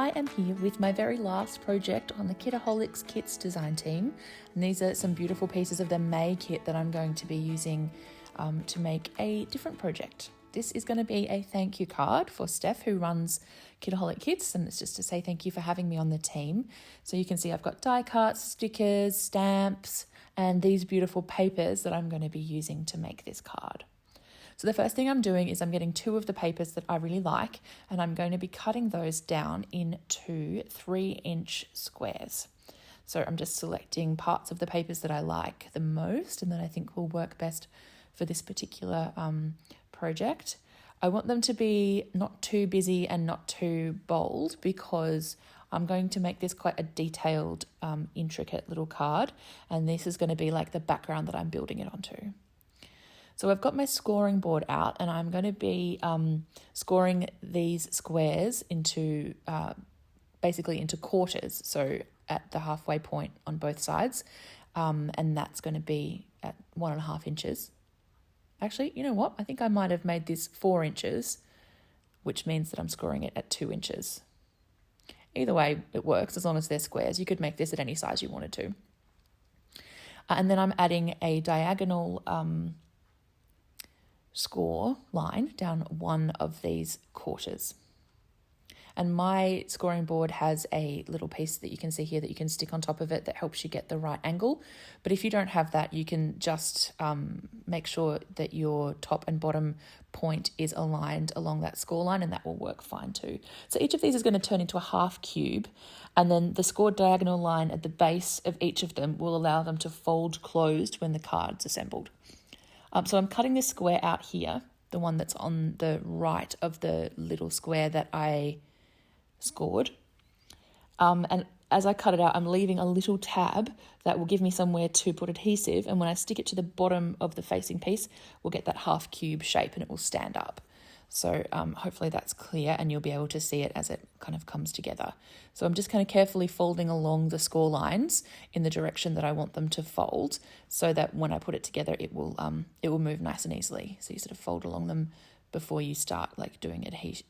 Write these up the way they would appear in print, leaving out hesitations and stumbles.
I am here with my very last project on the Kitaholic Kits design team. And these are some beautiful pieces of the May kit that I'm going to be using to make a different project. This is going to be a thank you card for Steph, who runs Kitaholic Kits, and it's just to say thank you for having me on the team. So you can see I've got die cuts, stickers, stamps, and these beautiful papers that I'm going to be using to make this card. So the first thing I'm doing is I'm getting two of the papers that I really like, and I'm going to be cutting those down into 3-inch squares. So I'm just selecting parts of the papers that I like the most and that I think will work best for this particular project. I want them to be not too busy and not too bold, because I'm going to make this quite a detailed, intricate little card, and this is going to be like the background that I'm building it onto. So I've got my scoring board out, and I'm going to be scoring these squares into basically into quarters, so at the halfway point on both sides, and that's going to be at 1.5 inches. Actually, you know what? I think I might have made this 4 inches, which means that I'm scoring it at 2 inches. Either way, it works as long as they're squares. You could make this at any size you wanted to. And then I'm adding a diagonal score line down one of these quarters. And my scoring board has a little piece that you can see here that you can stick on top of it that helps you get the right angle. But if you don't have that, you can just make sure that your top and bottom point is aligned along that score line, and that will work fine too. So each of these is going to turn into a half cube, and then the scored diagonal line at the base of each of them will allow them to fold closed when the card's assembled. So I'm cutting this square out here, the one that's on the right of the little square that I scored. And as I cut it out, I'm leaving a little tab that will give me somewhere to put adhesive. And when I stick it to the bottom of the facing piece, we'll get that half cube shape and it will stand up. So hopefully that's clear and you'll be able to see it as it kind of comes together. So I'm just kind of carefully folding along the score lines in the direction that I want them to fold, so that when I put it together, it will move nice and easily. So you sort of fold along them before you start like doing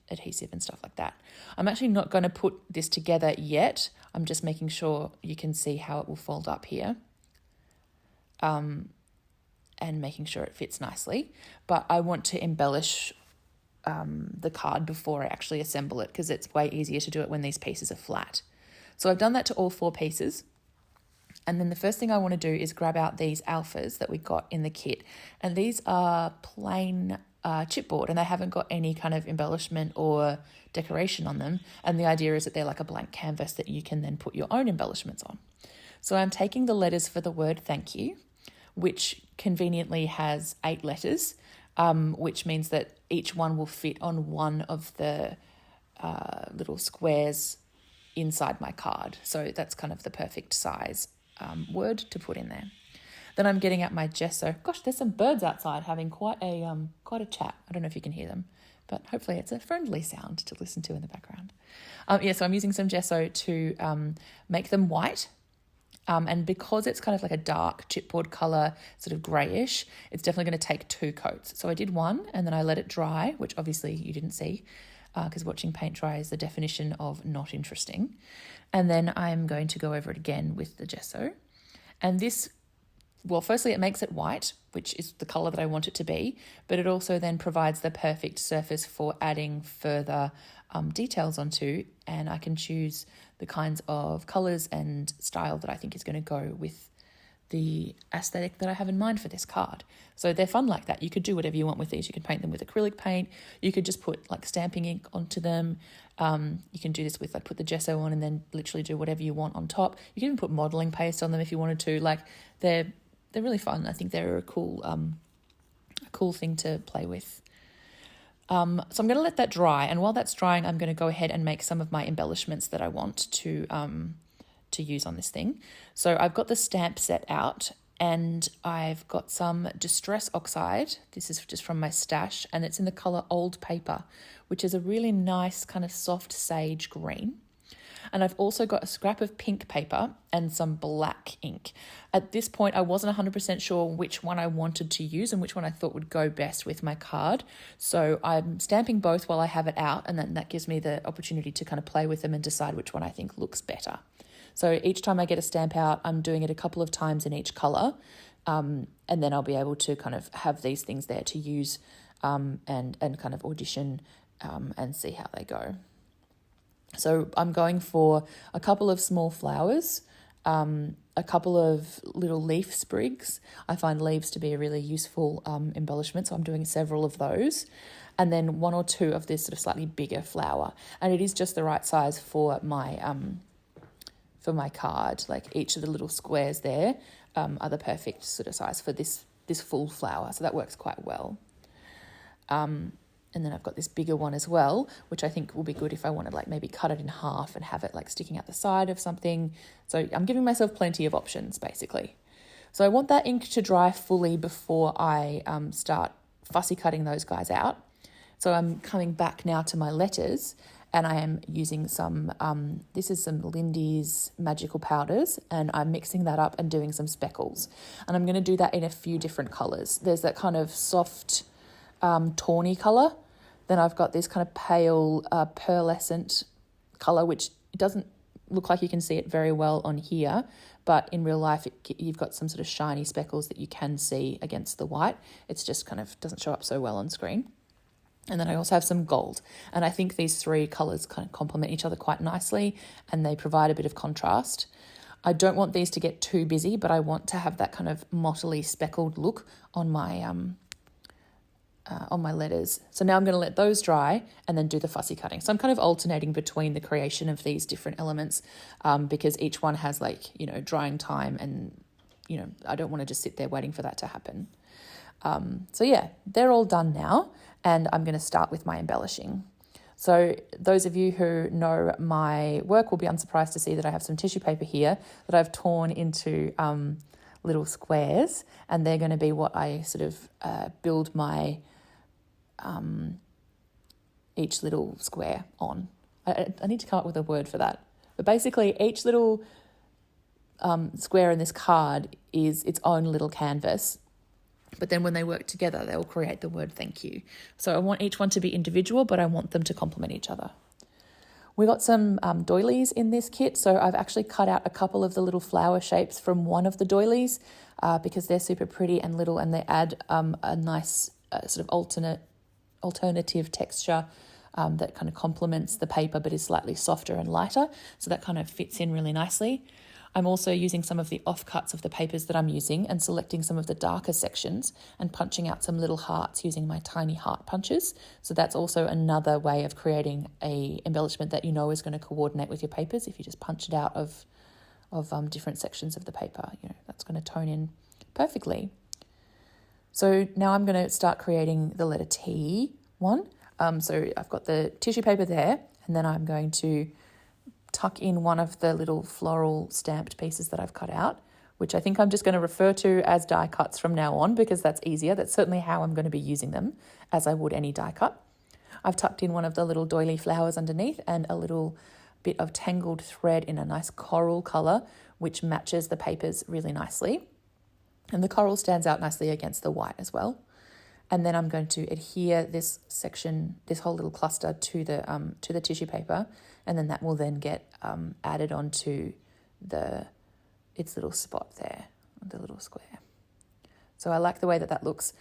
adhesive and stuff like that. I'm actually not going to put this together yet. I'm just making sure you can see how it will fold up here. And making sure it fits nicely. But I want to embellish the card before I actually assemble it, because it's way easier to do it when these pieces are flat. So I've done that to all 4 pieces. And then the first thing I want to do is grab out these alphas that we got in the kit. And these are plain chipboard, and they haven't got any kind of embellishment or decoration on them. And the idea is that they're like a blank canvas that you can then put your own embellishments on. So I'm taking the letters for the word thank you, which conveniently has 8 letters, which means that each one will fit on one of the little squares inside my card. So that's kind of the perfect size word to put in there. Then I'm getting out my gesso. Gosh, there's some birds outside having quite a chat. I don't know if you can hear them, but hopefully it's a friendly sound to listen to in the background. So I'm using some gesso to make them white. And because it's kind of like a dark chipboard colour, sort of greyish, it's definitely going to take 2 coats. So I did one and then I let it dry, which obviously you didn't see, because watching paint dry is the definition of not interesting. And then I'm going to go over it again with the gesso. And this, well, firstly, it makes it white, which is the colour that I want it to be, but it also then provides the perfect surface for adding further details onto, and I can choose the kinds of colours and style that I think is going to go with the aesthetic that I have in mind for this card. So they're fun like that. You could do whatever you want with these. You can paint them with acrylic paint. You could just put like stamping ink onto them. You can do this with like put the gesso on and then literally do whatever you want on top. You can even put modelling paste on them if you wanted to. Like they're really fun. I think they're a cool thing to play with. So I'm going to let that dry, and while that's drying, I'm going to go ahead and make some of my embellishments that I want to use on this thing. So I've got the stamp set out, and I've got some Distress Oxide. This is just from my stash, and it's in the colour Old Paper, which is a really nice kind of soft sage green. And I've also got a scrap of pink paper and some black ink. At this point, I wasn't 100% sure which one I wanted to use and which one I thought would go best with my card. So I'm stamping both while I have it out, and then that gives me the opportunity to kind of play with them and decide which one I think looks better. So each time I get a stamp out, I'm doing it a couple of times in each colour, and then I'll be able to kind of have these things there to use and kind of audition and see how they go. So I'm going for a couple of small flowers, a couple of little leaf sprigs. I find leaves to be a really useful embellishment, so I'm doing several of those. And then one or two of this sort of slightly bigger flower. And it is just the right size for my card. Like each of the little squares there are the perfect sort of size for this full flower. So that works quite well. And then I've got this bigger one as well, which I think will be good if I want to like maybe cut it in half and have it like sticking out the side of something. So I'm giving myself plenty of options basically. So I want that ink to dry fully before I start fussy cutting those guys out. So I'm coming back now to my letters, and I am using some, this is some Lindy's magical powders, and I'm mixing that up and doing some speckles. And I'm going to do that in a few different colours. There's that kind of soft tawny colour. Then I've got this kind of pale pearlescent colour, which doesn't look like you can see it very well on here, but in real life you've got some sort of shiny speckles that you can see against the white. It's just kind of doesn't show up so well on screen. And then I also have some gold. And I think these three colours kind of complement each other quite nicely, and they provide a bit of contrast. I don't want these to get too busy, but I want to have that kind of mottily speckled look on my letters. So now I'm going to let those dry and then do the fussy cutting. So I'm kind of alternating between the creation of these different elements because each one has drying time, and, I don't want to just sit there waiting for that to happen. So yeah, they're all done now, and I'm going to start with my embellishing. So those of you who know my work will be unsurprised to see that I have some tissue paper here that I've torn into little squares, and they're going to be what I sort of build my each little square on. I need to come up with a word for that. But basically each little square in this card is its own little canvas. But then when they work together, they will create the word thank you. So I want each one to be individual, but I want them to complement each other. We got some doilies in this kit, so I've actually cut out a couple of the little flower shapes from one of the doilies because they're super pretty and little, and they add a nice sort of alternative texture that kind of complements the paper but is slightly softer and lighter, so that kind of fits in really nicely. I'm also using some of the offcuts of the papers that I'm using and selecting some of the darker sections and punching out some little hearts using my tiny heart punches. So that's also another way of creating a embellishment that is going to coordinate with your papers. If you just punch it out of different sections of the paper, that's going to tone in perfectly. So now I'm going to start creating the letter T one. So I've got the tissue paper there, and then I'm going to tuck in one of the little floral stamped pieces that I've cut out, which I think I'm just going to refer to as die cuts from now on because that's easier. That's certainly how I'm going to be using them, as I would any die cut. I've tucked in one of the little doily flowers underneath and a little bit of tangled thread in a nice coral colour, which matches the papers really nicely. And the coral stands out nicely against the white as well. And then I'm going to adhere this section, this whole little cluster to the tissue paper, and then that will then get added onto its little spot there, the little square. So I like the way that looks.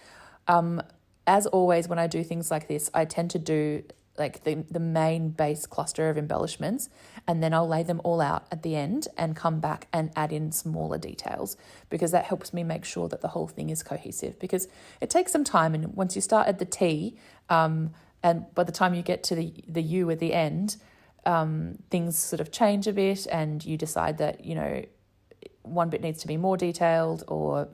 As always, when I do things like this, I tend to do like the main base cluster of embellishments, and then I'll lay them all out at the end and come back and add in smaller details, because that helps me make sure that the whole thing is cohesive, because it takes some time. And once you start at the T, and by the time you get to the U at the end, things sort of change a bit, and you decide that, one bit needs to be more detailed, or,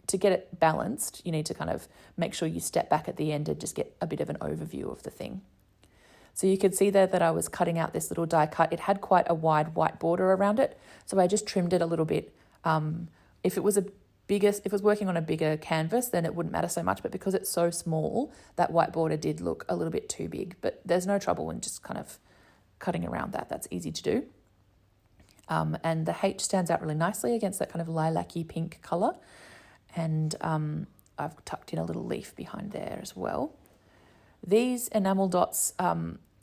to get it balanced, you need to kind of make sure you step back at the end and just get a bit of an overview of the thing. So you could see there that I was cutting out this little die cut. It had quite a wide white border around it, so I just trimmed it a little bit. If it was working on a bigger canvas, then it wouldn't matter so much, but because it's so small, that white border did look a little bit too big. But there's no trouble in just kind of cutting around that. That's easy to do. And the H stands out really nicely against that kind of lilac-y pink colour. And I've tucked in a little leaf behind there as well. These enamel dots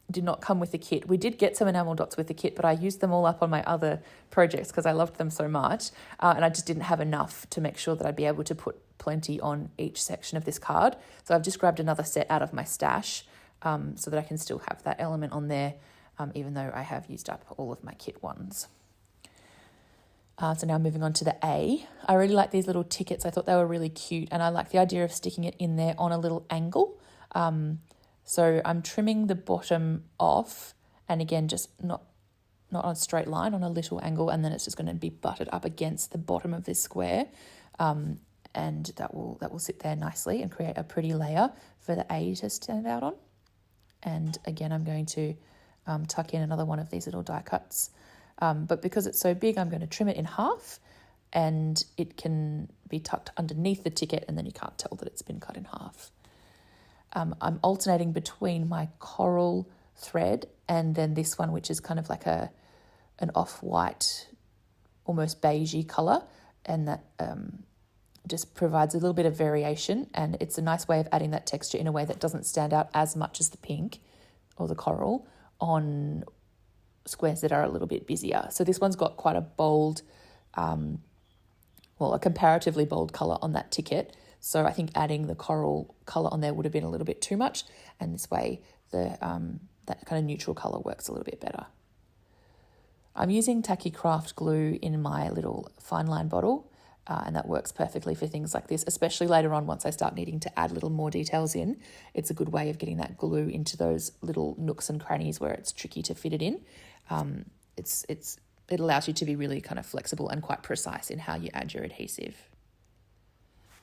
did not come with the kit. We did get some enamel dots with the kit, but I used them all up on my other projects because I loved them so much. And I just didn't have enough to make sure that I'd be able to put plenty on each section of this card. So I've just grabbed another set out of my stash so that I can still have that element on there, even though I have used up all of my kit ones. So now moving on to the A. I really like these little tickets. I thought they were really cute, and I like the idea of sticking it in there on a little angle. So I'm trimming the bottom off, and again, just not on a straight line, on a little angle, and then it's just going to be butted up against the bottom of this square, and that will sit there nicely and create a pretty layer for the A to stand out on. And again, I'm going to tuck in another one of these little die cuts. But because it's so big, I'm going to trim it in half, and it can be tucked underneath the ticket, and then you can't tell that it's been cut in half. I'm alternating between my coral thread and then this one, which is kind of like an off-white, almost beigey colour, and that just provides a little bit of variation, and it's a nice way of adding that texture in a way that doesn't stand out as much as the pink or the coral on squares that are a little bit busier. So this one's got quite a bold, a comparatively bold colour on that ticket. So I think adding the coral colour on there would have been a little bit too much, and this way that kind of neutral colour works a little bit better. I'm using Tacky Craft glue in my little fine line bottle, and that works perfectly for things like this, especially later on once I start needing to add little more details in. It's a good way of getting that glue into those little nooks and crannies where it's tricky to fit it in. It allows you to be really kind of flexible and quite precise in how you add your adhesive.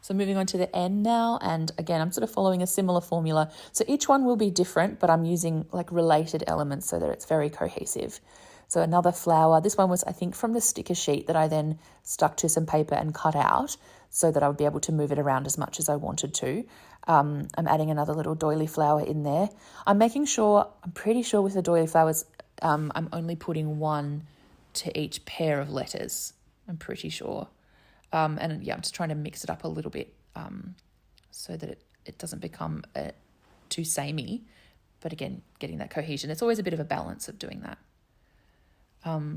So moving on to the N now, and again, I'm sort of following a similar formula. So each one will be different, but I'm using like related elements so that it's very cohesive. So another flower. This one was, I think, from the sticker sheet that I then stuck to some paper and cut out so that I would be able to move it around as much as I wanted to. I'm adding another little doily flower in there. I'm pretty sure with the doily flowers, I'm only putting one to each pair of letters. I'm pretty sure. I'm just trying to mix it up a little bit so that it doesn't become too samey. But again, getting that cohesion. It's always a bit of a balance of doing that.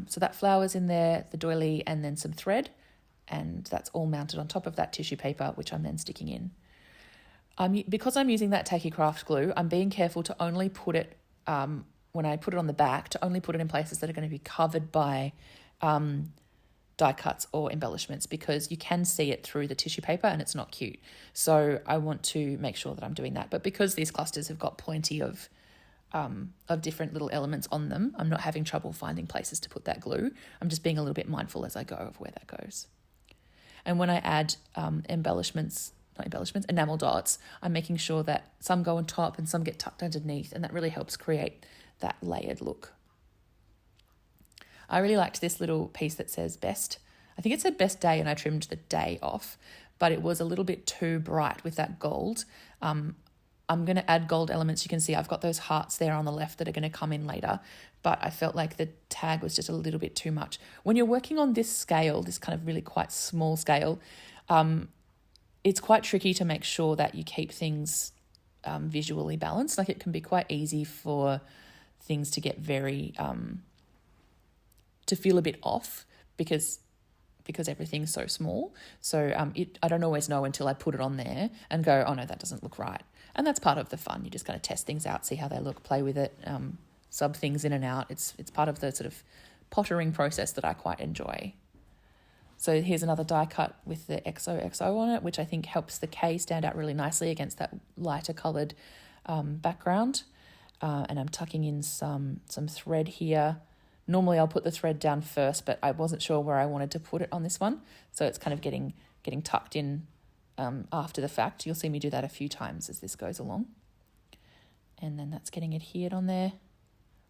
So that flower's in there, the doily, and then some thread. And that's all mounted on top of that tissue paper, which I'm then sticking in. Because I'm using that Tacky Craft glue, I'm being careful to only put it, when I put it on the back, to only put it in places that are going to be covered by die cuts or embellishments, because you can see it through the tissue paper and it's not cute. So I want to make sure that I'm doing that. But because these clusters have got plenty of different little elements on them, I'm not having trouble finding places to put that glue. I'm just being a little bit mindful as I go of where that goes. And when I add enamel dots, I'm making sure that some go on top and some get tucked underneath, and that really helps create that layered look. I really liked this little piece that says best. I think it said best day, and I trimmed the day off, but it was a little bit too bright with that gold. I'm going to add gold elements. You can see I've got those hearts there on the left that are going to come in later, but I felt like the tag was just a little bit too much. When you're working on this scale, this kind of really quite small scale, it's quite tricky to make sure that you keep things visually balanced. Like, it can be quite easy for things to get very... to feel a bit off because everything's so small. So I don't always know until I put it on there and go, oh no, that doesn't look right. And that's part of the fun. You just kind of test things out, see how they look, play with it, sub things in and out. It's part of the sort of pottering process that I quite enjoy. So here's another die cut with the XOXO on it, which I think helps the K stand out really nicely against that lighter coloured background. And I'm tucking in some thread here. Normally I'll put the thread down first, but I wasn't sure where I wanted to put it on this one. So it's kind of getting tucked in after the fact. You'll see me do that a few times as this goes along. And then that's getting adhered on there.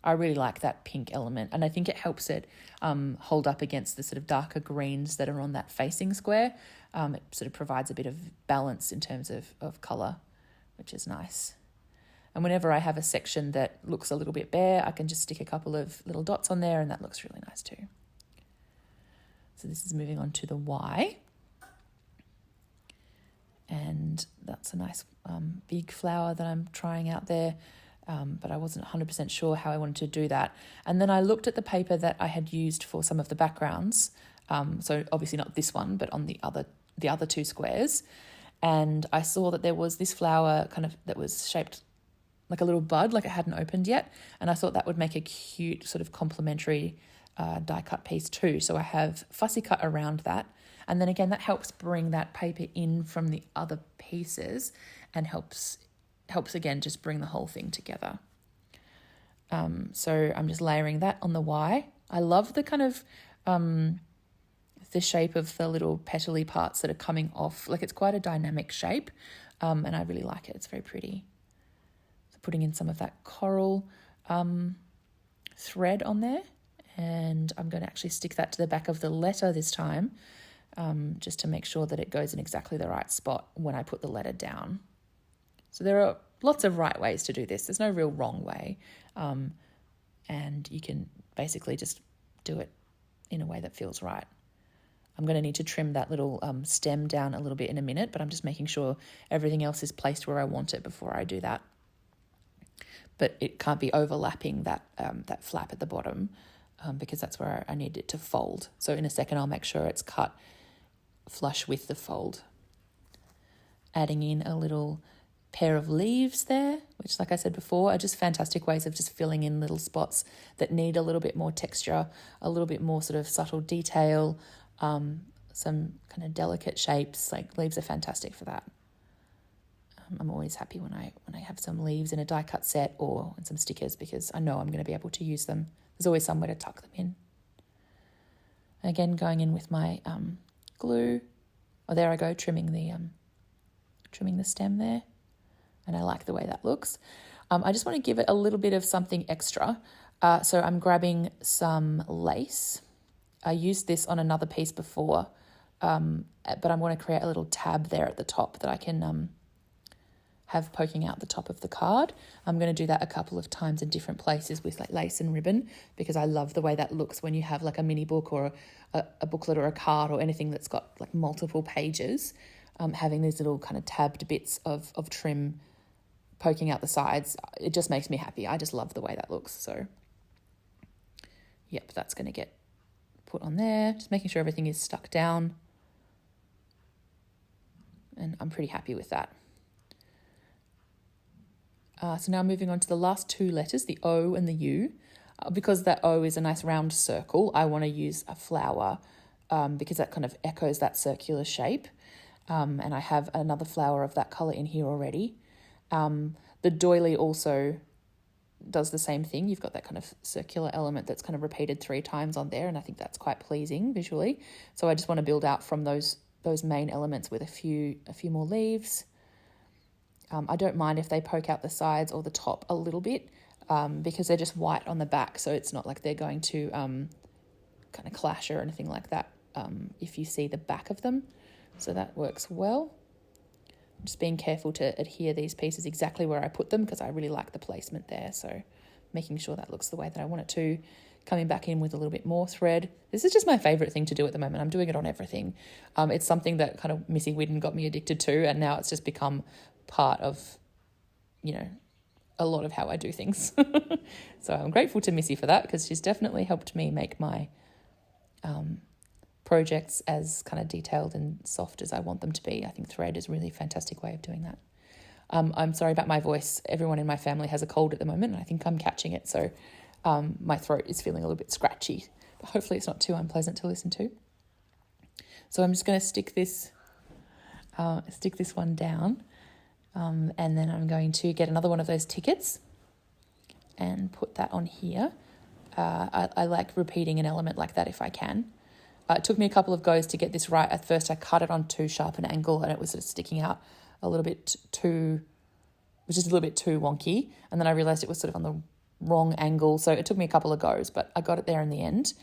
I really like that pink element, and I think it helps it hold up against the sort of darker greens that are on that facing square. It sort of provides a bit of balance in terms of colour, which is nice. And whenever I have a section that looks a little bit bare, I can just stick a couple of little dots on there, and that looks really nice too. So this is moving on to the Y. And that's a nice big flower that I'm trying out there, but I wasn't 100% sure how I wanted to do that. And then I looked at the paper that I had used for some of the backgrounds, so obviously not this one, but on the other two squares, and I saw that there was this flower kind of that was shaped like a little bud, like it hadn't opened yet, and I thought that would make a cute sort of complementary die cut piece too. So I have fussy cut around that. And then again, that helps bring that paper in from the other pieces and helps again just bring the whole thing together. So I'm just layering that on the Y. I love the kind of the shape of the little petally parts that are coming off. Like it's quite a dynamic shape, and I really like it. It's very pretty. So putting in some of that coral thread on there, and I'm going to actually stick that to the back of the letter this time. Just to make sure that it goes in exactly the right spot when I put the letter down. So there are lots of right ways to do this. There's no real wrong way. And you can basically just do it in a way that feels right. I'm going to need to trim that little stem down a little bit in a minute, but I'm just making sure everything else is placed where I want it before I do that. But it can't be overlapping that flap at the bottom because that's where I need it to fold. So in a second, I'll make sure it's cut flush with the fold. Adding in a little pair of leaves there, which like I said before are just fantastic ways of just filling in little spots that need a little bit more texture, a little bit more sort of subtle detail, some kind of delicate shapes. Like leaves are fantastic for that. I'm always happy when I have some leaves in a die cut set or in some stickers because I know I'm going to be able to use them. There's always somewhere to tuck them in. Again, going in with my glue. Oh, there I go, trimming the stem there, and I like the way that looks. I just want to give it a little bit of something extra, so I'm grabbing some lace. I used this on another piece before, but I'm going to create a little tab there at the top that I can have poking out the top of the card. I'm going to do that a couple of times in different places with like lace and ribbon because I love the way that looks when you have like a mini book or a booklet or a card or anything that's got like multiple pages. Having these little kind of tabbed bits of trim poking out the sides, it just makes me happy. I just love the way that looks. So yep, that's going to get put on there. Just making sure everything is stuck down. And I'm pretty happy with that. So now moving on to the last two letters, the O and the U. Because that O is a nice round circle, I want to use a flower because that kind of echoes that circular shape. And I have another flower of that colour in here already. The doily also does the same thing. You've got that kind of circular element that's kind of repeated 3 times on there, and I think that's quite pleasing visually. So I just want to build out from those main elements with a few more leaves. I don't mind if they poke out the sides or the top a little bit because they're just white on the back, so it's not like they're going to kind of clash or anything like that if you see the back of them. So that works well. I'm just being careful to adhere these pieces exactly where I put them because I really like the placement there, so making sure that looks the way that I want it to. Coming back in with a little bit more thread. This is just my favourite thing to do at the moment. I'm doing it on everything. It's something that kind of Missy Whidden got me addicted to, and now it's just become part of, a lot of how I do things. So I'm grateful to Missy for that because she's definitely helped me make my projects as kind of detailed and soft as I want them to be. I think thread is a really fantastic way of doing that. I'm sorry about my voice. Everyone in my family has a cold at the moment, and I think I'm catching it. So my throat is feeling a little bit scratchy, but hopefully it's not too unpleasant to listen to. So I'm just going to stick this one down. And then I'm going to get another one of those tickets and put that on here. I like repeating an element like that if I can. It took me a couple of goes to get this right. At first I cut it on too sharp an angle and it was sort of sticking out a little bit too, it was just a little bit too wonky. And then I realised it was sort of on the wrong angle. So it took me a couple of goes, but I got it there in the end.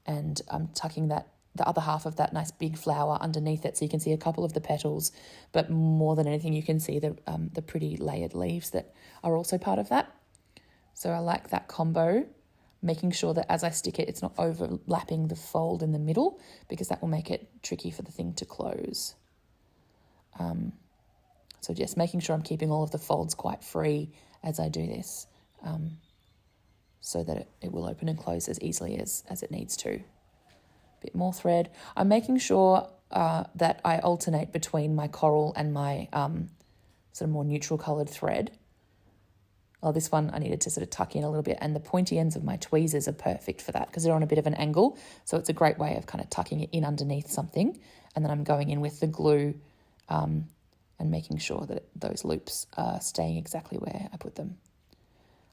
And I'm tucking the other half of that nice big flower underneath it so you can see a couple of the petals, but more than anything you can see the pretty layered leaves that are also part of that. So I like that combo. making sure that as I stick it, it's not overlapping the fold in the middle, because that will make it tricky for the thing to close. So just making sure I'm keeping all of the folds quite free as I do this, so that it will open and close as easily as it needs to. Bit more thread. I'm making sure that I alternate between my coral and my sort of more neutral coloured thread. Oh, this one I needed to sort of tuck in a little bit, and the pointy ends of my tweezers are perfect for that because they're on a bit of an angle. So it's a great way of kind of tucking it in underneath something. And then I'm going in with the glue and making sure that those loops are staying exactly where I put them.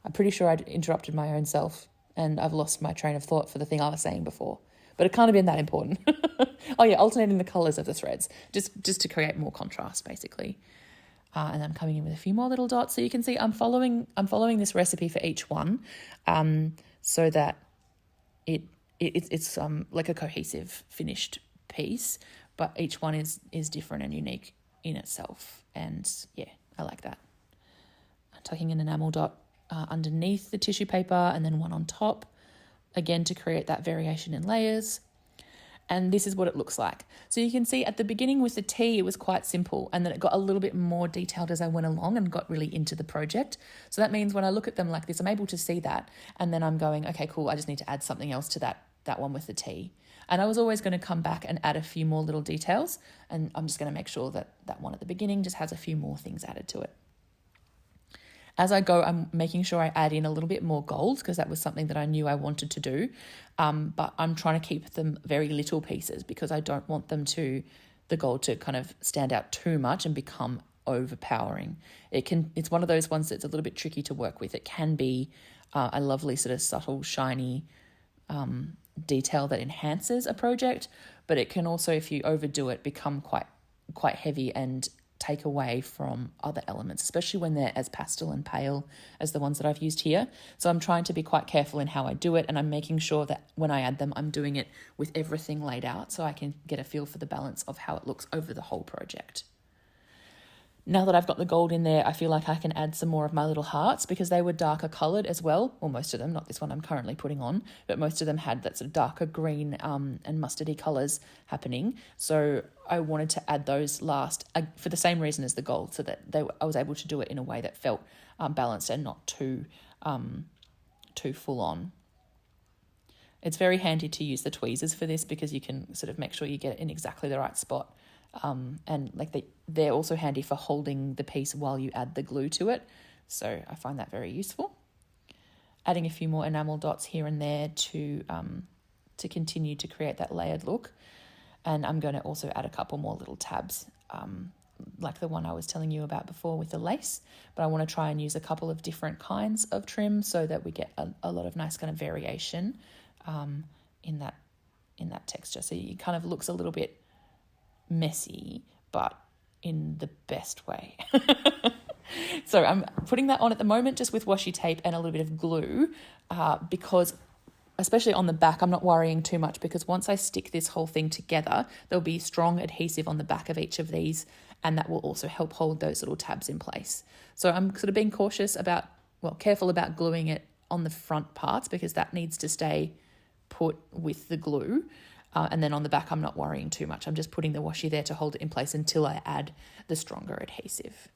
I'm pretty sure I'd interrupted my own self and I've lost my train of thought for the thing I was saying before. But it can't have been that important. Oh yeah, alternating the colours of the threads, just to create more contrast, basically. And I'm coming in with a few more little dots. So you can see I'm following this recipe for each one, so that it's like a cohesive finished piece, but each one is different and unique in itself. And yeah, I like that. I'm tucking an enamel dot underneath the tissue paper and then one on top, again to create that variation in layers. And this is what it looks like. So you can see at the beginning with the T, it was quite simple, and then it got a little bit more detailed as I went along and got really into the project. So that means when I look at them like this, I'm able to see that. And then I'm going, okay, cool, I just need to add something else to that one with the T. And I was always going to come back and add a few more little details. And I'm just going to make sure that that one at the beginning just has a few more things added to it. As I go, I'm making sure I add in a little bit more gold because that was something that I knew I wanted to do. But I'm trying to keep them very little pieces because I don't want the gold to kind of stand out too much and become overpowering. It's one of those ones that's a little bit tricky to work with. It can be a lovely sort of subtle, shiny detail that enhances a project, but it can also, if you overdo it, become quite heavy and take away from other elements, especially when they're as pastel and pale as the ones that I've used here. So I'm trying to be quite careful in how I do it, and I'm making sure that when I add them, I'm doing it with everything laid out so I can get a feel for the balance of how it looks over the whole project. Now that I've got the gold in there, I feel like I can add some more of my little hearts because they were darker coloured as well. Well, most of them, not this one I'm currently putting on, but most of them had that sort of darker green and mustardy colours happening. So I wanted to add those last for the same reason as the gold, so that I was able to do it in a way that felt balanced and not too full on. It's very handy to use the tweezers for this because you can sort of make sure you get it in exactly the right spot. And like they're also handy for holding the piece while you add the glue to it. So I find that very useful. Adding a few more enamel dots here and there to continue to create that layered look. And I'm going to also add a couple more little tabs, like the one I was telling you about before with the lace. But I want to try and use a couple of different kinds of trim so that we get a lot of nice kind of variation in that texture. So it kind of looks a little bit messy, but in the best way. So I'm putting that on at the moment just with washi tape and a little bit of glue because especially on the back, I'm not worrying too much because once I stick this whole thing together, there'll be strong adhesive on the back of each of these, and that will also help hold those little tabs in place. So I'm sort of being careful about gluing it on the front parts because that needs to stay put with the glue. And then on the back, I'm not worrying too much. I'm just putting the washi there to hold it in place until I add the stronger adhesive.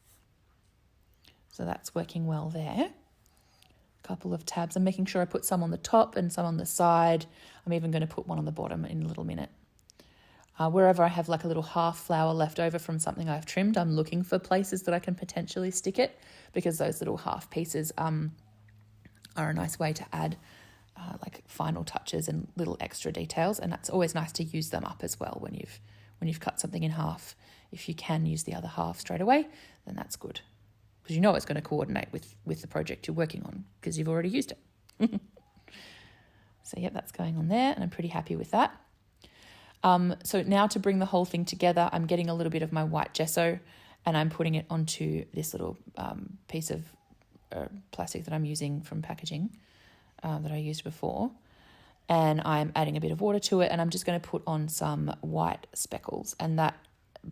So that's working well there. A couple of tabs. I'm making sure I put some on the top and some on the side. I'm even going to put one on the bottom in a little minute. Wherever I have like a little half flower left over from something I've trimmed, I'm looking for places that I can potentially stick it because those little half pieces are a nice way to add like final touches and little extra details, and that's always nice to use them up as well when you've cut something in half. If you can use the other half straight away, then that's good because you know it's going to coordinate with the project you're working on because you've already used it. So yeah, that's going on there, and I'm pretty happy with that. So now to bring the whole thing together, I'm getting a little bit of my white gesso and I'm putting it onto this little piece of plastic that I'm using from packaging. That I used before, and I'm adding a bit of water to it, and I'm just going to put on some white speckles, and that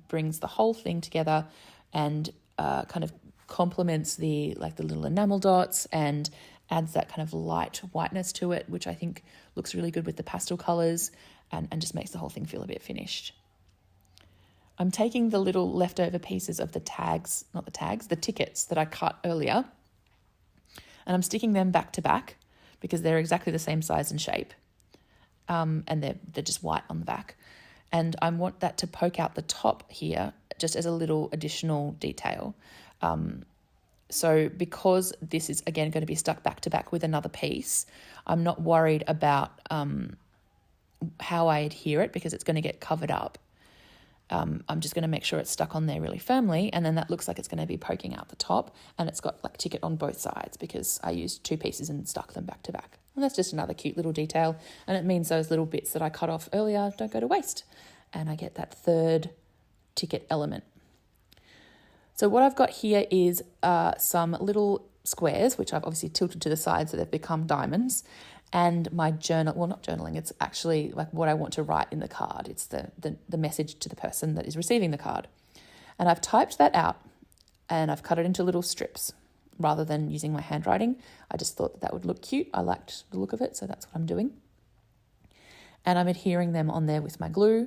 brings the whole thing together and kind of complements the little enamel dots and adds that kind of light whiteness to it, which I think looks really good with the pastel colours and just makes the whole thing feel a bit finished. I'm taking the little leftover pieces of the tickets that I cut earlier, and I'm sticking them back to back because they're exactly the same size and shape, and they're just white on the back. And I want that to poke out the top here just as a little additional detail. So because this is, again, going to be stuck back to back with another piece, I'm not worried about how I adhere it because it's going to get covered up. I'm just going to make sure it's stuck on there really firmly, and then that looks like it's going to be poking out the top, and it's got like ticket on both sides because I used 2 pieces and stuck them back to back. And that's just another cute little detail, and it means those little bits that I cut off earlier don't go to waste, and I get that third ticket element. So what I've got here is some little squares, which I've obviously tilted to the side so they've become diamonds, and my not journaling, it's actually like what I want to write in the card. It's the message to the person that is receiving the card. And I've typed that out and I've cut it into little strips rather than using my handwriting. I just thought that would look cute. I liked the look of it, so that's what I'm doing. And I'm adhering them on there with my glue,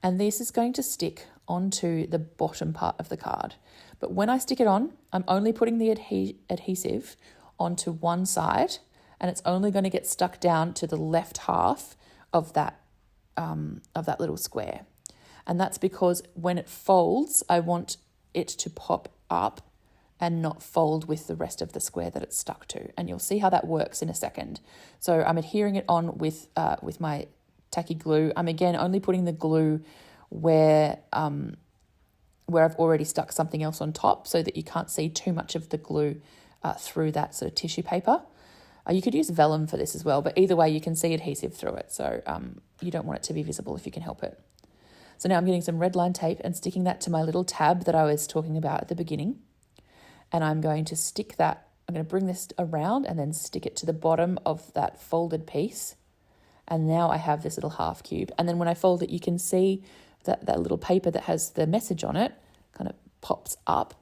and this is going to stick onto the bottom part of the card. But when I stick it on, I'm only putting the adhesive onto one side, and it's only going to get stuck down to the left half of that little square. And that's because when it folds, I want it to pop up and not fold with the rest of the square that it's stuck to. And you'll see how that works in a second. So I'm adhering it on with my tacky glue. I'm again only putting the glue where I've already stuck something else on top so that you can't see too much of the glue through that sort of tissue paper. You could use vellum for this as well, but either way you can see adhesive through it, so you don't want it to be visible if you can help it. So now I'm getting some red line tape and sticking that to my little tab that I was talking about at the beginning, and I'm going to stick that, I'm going to bring this around and then stick it to the bottom of that folded piece, and now I have this little half cube. And then when I fold it, you can see that little paper that has the message on it kind of pops up,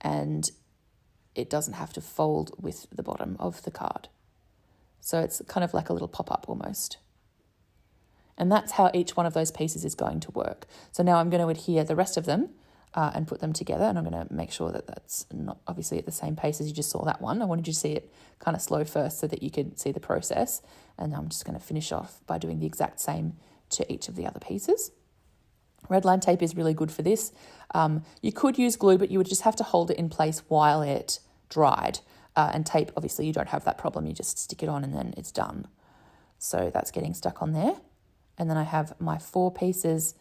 and it doesn't have to fold with the bottom of the card. So it's kind of like a little pop-up almost. And that's how each one of those pieces is going to work. So now I'm going to adhere the rest of them and put them together, and I'm going to make sure that that's not obviously at the same pace as you just saw that one. I wanted you to see it kind of slow first so that you could see the process, and I'm just going to finish off by doing the exact same to each of the other pieces. Red line tape is really good for this. You could use glue, but you would just have to hold it in place while it dried. And tape, obviously, you don't have that problem. You just stick it on and then it's done. So that's getting stuck on there. And then I have my 4 pieces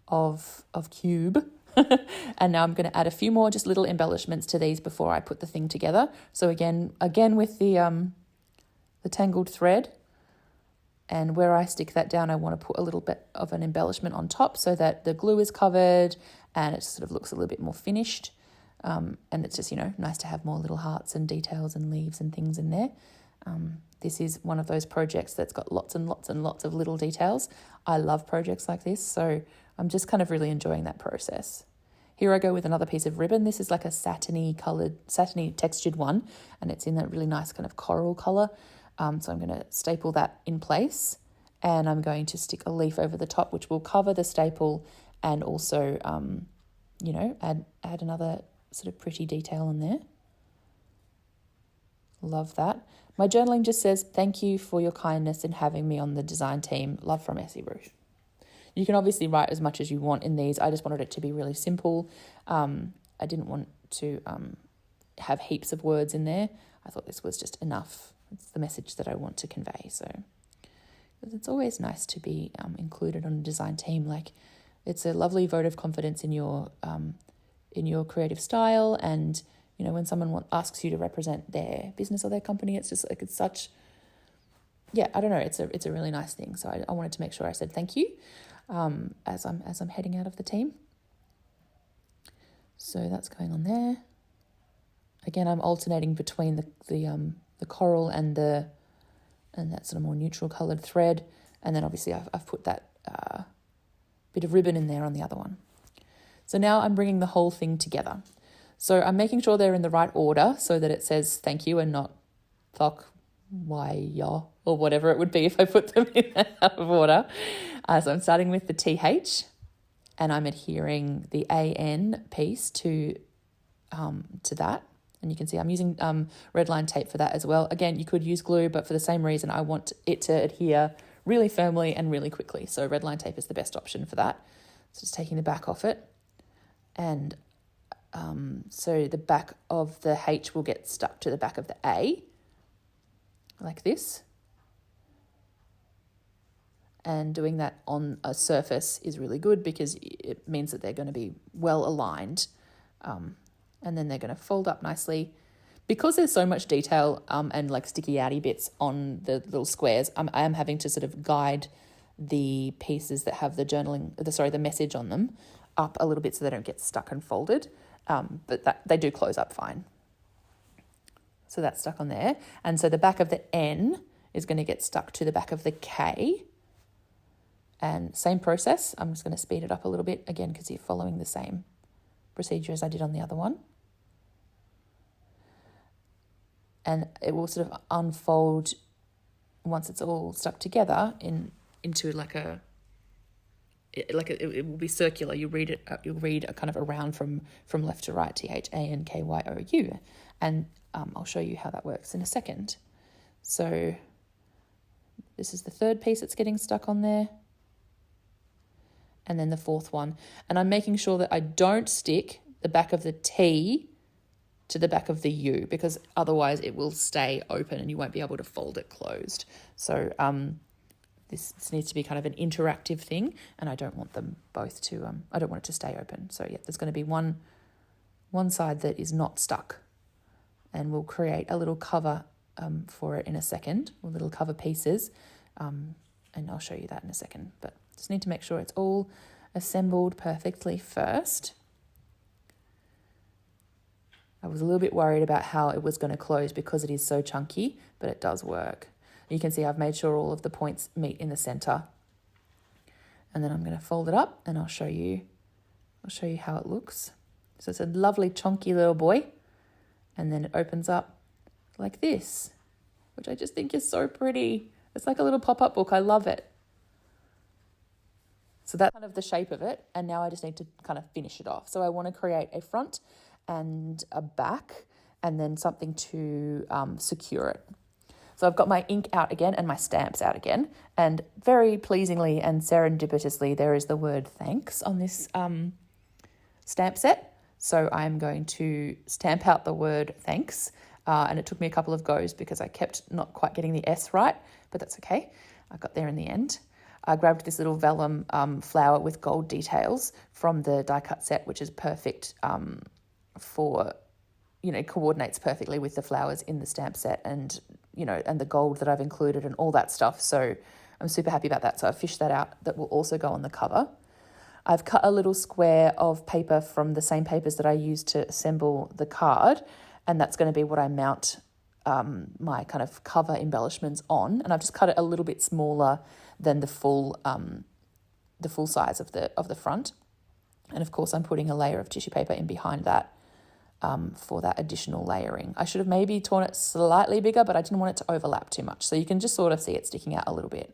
of cube. And now I'm going to add a few more just little embellishments to these before I put the thing together. So again with the tangled thread, and where I stick that down, I want to put a little bit of an embellishment on top so that the glue is covered and it sort of looks a little bit more finished. And it's just, nice to have more little hearts and details and leaves and things in there. This is one of those projects that's got lots and lots and lots of little details. I love projects like this, so I'm just kind of really enjoying that process. Here I go with another piece of ribbon. This is like a satiny textured one, and it's in that really nice kind of coral colour. So I'm going to staple that in place, and I'm going to stick a leaf over the top, which will cover the staple and also, add another sort of pretty detail in there. Love that. My journaling just says, "Thank you for your kindness in having me on the design team. Love from Essie." You can obviously write as much as you want in these. I just wanted it to be really simple. I didn't want to have heaps of words in there. I thought this was just enough. It's the message that I want to convey. So it's always nice to be included on a design team. Like, it's a lovely vote of confidence in your creative style, and when someone asks you to represent their business or their company, it's just like it's such. Yeah, I don't know. It's a really nice thing. So I wanted to make sure I said thank you as I'm heading out of the team. So that's going on there. Again, I'm alternating between the coral and that sort of more neutral coloured thread, and then obviously I've put that bit of ribbon in there on the other one. So now I'm bringing the whole thing together. So I'm making sure they're in the right order so that it says thank you and not Thankyou, or whatever it would be if I put them in out of order. So I'm starting with the TH, and I'm adhering the AN piece to that. And you can see I'm using red line tape for that as well. Again, you could use glue, but for the same reason, I want it to adhere really firmly and really quickly. So red line tape is the best option for that. So just taking the back off it. And so the back of the H will get stuck to the back of the A, like this. And doing that on a surface is really good because it means that they're going to be well aligned. And then they're going to fold up nicely. Because there's so much detail and like sticky outy bits on the little squares, I am having to sort of guide the pieces that have the message on them up a little bit so they don't get stuck and folded. But that they do close up fine. So that's stuck on there. And so the back of the N is going to get stuck to the back of the K. And same process. I'm just going to speed it up a little bit again because you're following the same procedure as I did on the other one. And it will sort of unfold once it's all stuck together into it will be circular. You'll read a kind of around from left to right, THANKYOU. And I'll show you how that works in a second. So this is the third piece that's getting stuck on there. And then the fourth one. And I'm making sure that I don't stick the back of the T to the back of the U, because otherwise it will stay open and you won't be able to fold it closed. So this needs to be kind of an interactive thing, and I don't want them both to, I don't want it to stay open. So yeah, there's going to be one side that is not stuck, and we'll create a little cover for it in a second, or little cover pieces, and I'll show you that in a second. But just need to make sure it's all assembled perfectly first. I was a little bit worried about how it was going to close because it is so chunky, but it does work. You can see I've made sure all of the points meet in the center. And then I'm going to fold it up and I'll show you how it looks. So it's a lovely chunky little boy. And then it opens up like this, which I just think is so pretty. It's like a little pop-up book. I love it. So that's kind of the shape of it. And now I just need to kind of finish it off. So I want to create a front and a back, and then something to secure it. So I've got my ink out again and my stamps out again, and very pleasingly and serendipitously there is the word thanks on this stamp set. So I'm going to stamp out the word thanks, and it took me a couple of goes because I kept not quite getting the S right, but that's okay. I got there in the end. I grabbed this little vellum flower with gold details from the die cut set, which is perfect for, coordinates perfectly with the flowers in the stamp set, and the gold that I've included and all that stuff. So I'm super happy about that. So I've fished that out. That will also go on the cover. I've cut a little square of paper from the same papers that I used to assemble the card, and that's going to be what I mount my kind of cover embellishments on. And I've just cut it a little bit smaller than the full size of the front. And of course, I'm putting a layer of tissue paper in behind that for that additional layering. I should have maybe torn it slightly bigger, but I didn't want it to overlap too much. So you can just sort of see it sticking out a little bit.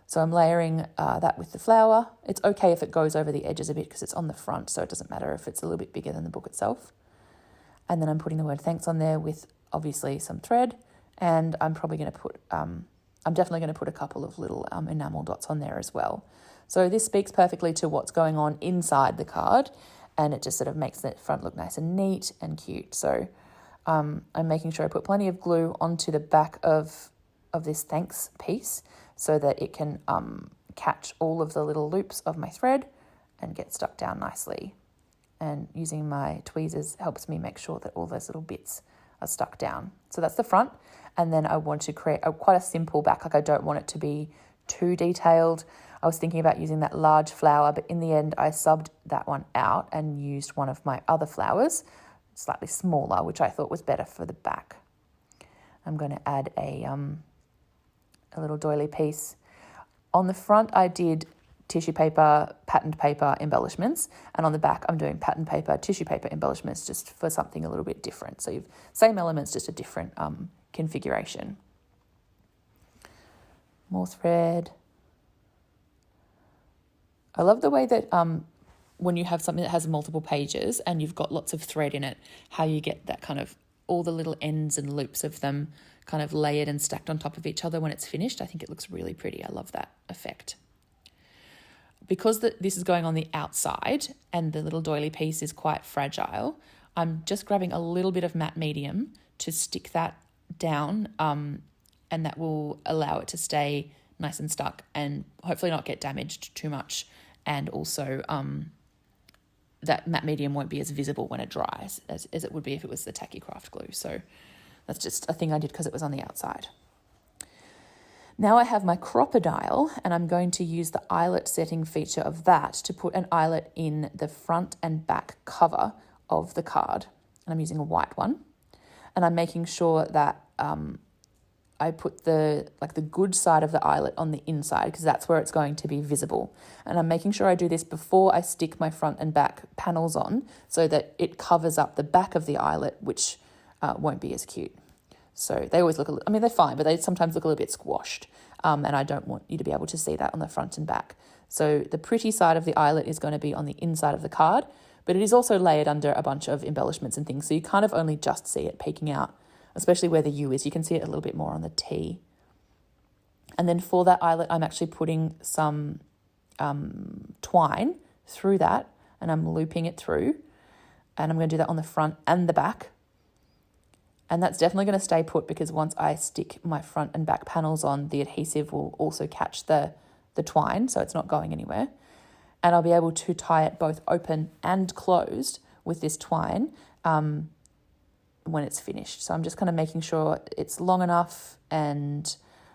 So I'm layering that with the flower. It's okay if it goes over the edges a bit because it's on the front, so it doesn't matter if it's a little bit bigger than the book itself. And then I'm putting the word thanks on there with obviously some thread, and I'm probably going to put, I'm definitely going to put a couple of little enamel dots on there as well. So this speaks perfectly to what's going on inside the card, and it just sort of makes the front look nice and neat and cute. So I'm making sure I put plenty of glue onto the back of this thanks piece so that it can catch all of the little loops of my thread and get stuck down nicely. And using my tweezers helps me make sure that all those little bits are stuck down. So that's the front. And then I want to create quite a simple back. Like I don't want it to be too detailed. I was thinking about using that large flower, but in the end I subbed that one out and used one of my other flowers, slightly smaller, which I thought was better for the back. I'm going to add a little doily piece. On the front I did tissue paper, patterned paper embellishments, and on the back I'm doing patterned paper, tissue paper embellishments just for something a little bit different. So you've same elements, just a different configuration. More thread. I love the way that when you have something that has multiple pages and you've got lots of thread in it, how you get that kind of all the little ends and loops of them kind of layered and stacked on top of each other when it's finished. I think it looks really pretty. I love that effect. Because this is going on the outside and the little doily piece is quite fragile, I'm just grabbing a little bit of matte medium to stick that down, and that will allow it to stay nice and stuck and hopefully not get damaged too much. And also that matte medium won't be as visible when it dries as it would be if it was the tacky craft glue. So that's just a thing I did because it was on the outside. Now I have my crocodile, and I'm going to use the eyelet setting feature of that to put an eyelet in the front and back cover of the card. And I'm using a white one. And I'm making sure that I put the good side of the eyelet on the inside, because that's where it's going to be visible. And I'm making sure I do this before I stick my front and back panels on, so that it covers up the back of the eyelet, which won't be as cute. So they always look they're fine, but they sometimes look a little bit squashed. And I don't want you to be able to see that on the front and back. So the pretty side of the eyelet is going to be on the inside of the card, but it is also layered under a bunch of embellishments and things. So you kind of only just see it peeking out, especially where the U is. You can see it a little bit more on the T. And then for that eyelet, I'm actually putting some twine through that, and I'm looping it through. And I'm going to do that on the front and the back. And that's definitely going to stay put, because once I stick my front and back panels on, the adhesive will also catch the twine, so it's not going anywhere. And I'll be able to tie it both open and closed with this twine when it's finished. So I'm just kind of making sure it's long enough, and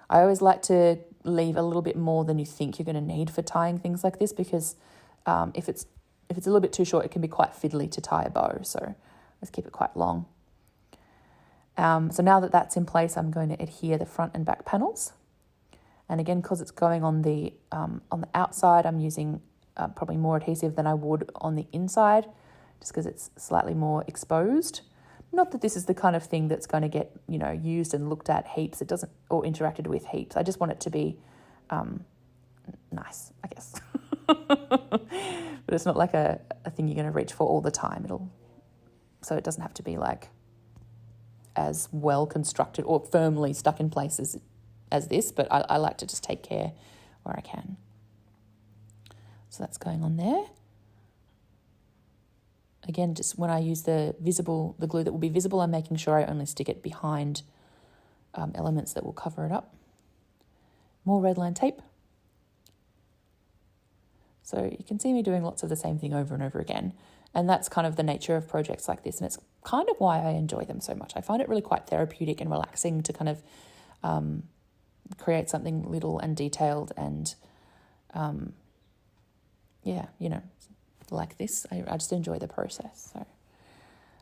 I always like to leave a little bit more than you think you're going to need for tying things like this, because if it's a little bit too short, it can be quite fiddly to tie a bow. So let's keep it quite long. So now that that's in place, I'm going to adhere the front and back panels. And again, because it's going on the outside, I'm using probably more adhesive than I would on the inside, just because it's slightly more exposed. Not that this is the kind of thing that's going to get, used and looked at heaps. It doesn't, or interacted with heaps. I just want it to be nice, I guess. But it's not like a thing you're going to reach for all the time. So it doesn't have to be like as well constructed or firmly stuck in place as this, but I like to just take care where I can. So that's going on there. Again, just when I use the glue that will be visible, I'm making sure I only stick it behind elements that will cover it up. More red line tape. So you can see me doing lots of the same thing over and over again. And that's kind of the nature of projects like this. And it's kind of why I enjoy them so much. I find it really quite therapeutic and relaxing to kind of create something little and detailed and, like this. I just enjoy the process. So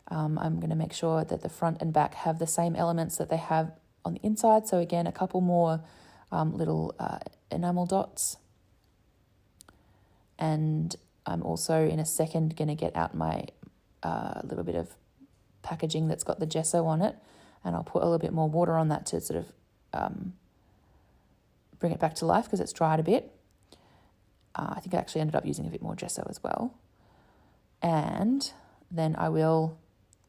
I'm going to make sure that the front and back have the same elements that they have on the inside. So again, a couple more little enamel dots. And I'm also in a second going to get out my little bit of packaging that's got the gesso on it, and I'll put a little bit more water on that to sort of bring it back to life because it's dried a bit. I think I actually ended up using a bit more gesso as well. And then I will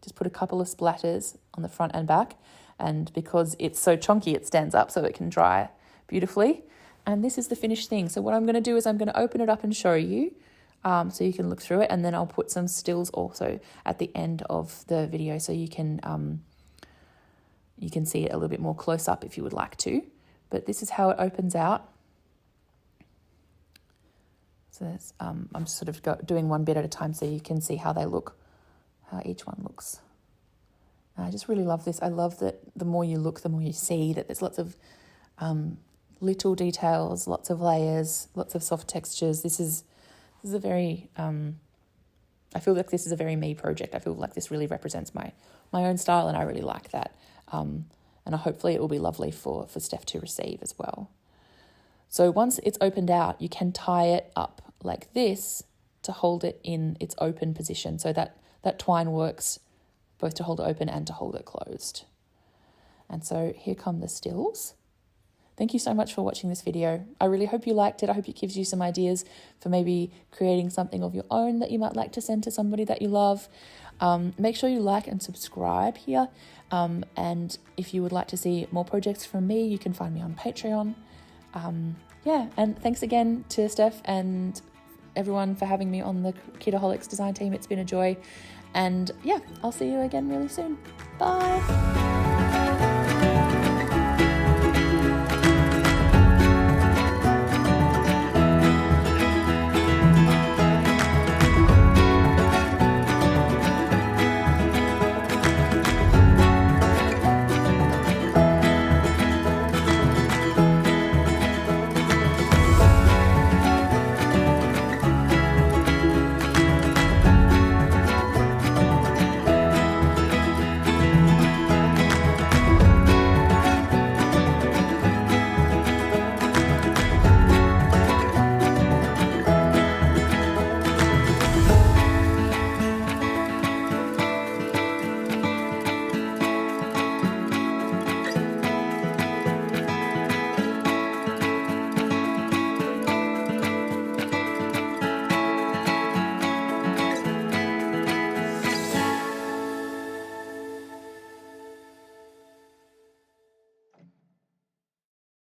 just put a couple of splatters on the front and back, and because it's so chunky, it stands up so it can dry beautifully. And this is the finished thing. So what I'm going to do is I'm going to open it up and show you so you can look through it, and then I'll put some stills also at the end of the video so you can see it a little bit more close up if you would like to. But this is how it opens out. So that's, I'm sort of doing one bit at a time so you can see how they look, how each one looks. I just really love this. I love that the more you look, the more you see that there's lots of little details, lots of layers, lots of soft textures. This is a very, I feel like this is a very me project. I feel like this really represents my own style, and I really like that. And hopefully it will be lovely for Steph to receive as well. So once it's opened out, you can tie it up like this to hold it in its open position. So that twine works both to hold it open and to hold it closed. And so here come the stills. Thank you so much for watching this video. I really hope you liked it. I hope it gives you some ideas for maybe creating something of your own that you might like to send to somebody that you love. Make sure you like and subscribe here. And if you would like to see more projects from me, you can find me on Patreon. Yeah, and thanks again to Steph and everyone for having me on the Kitaholics design team. It's been a joy. And yeah, I'll see you again really soon. Bye.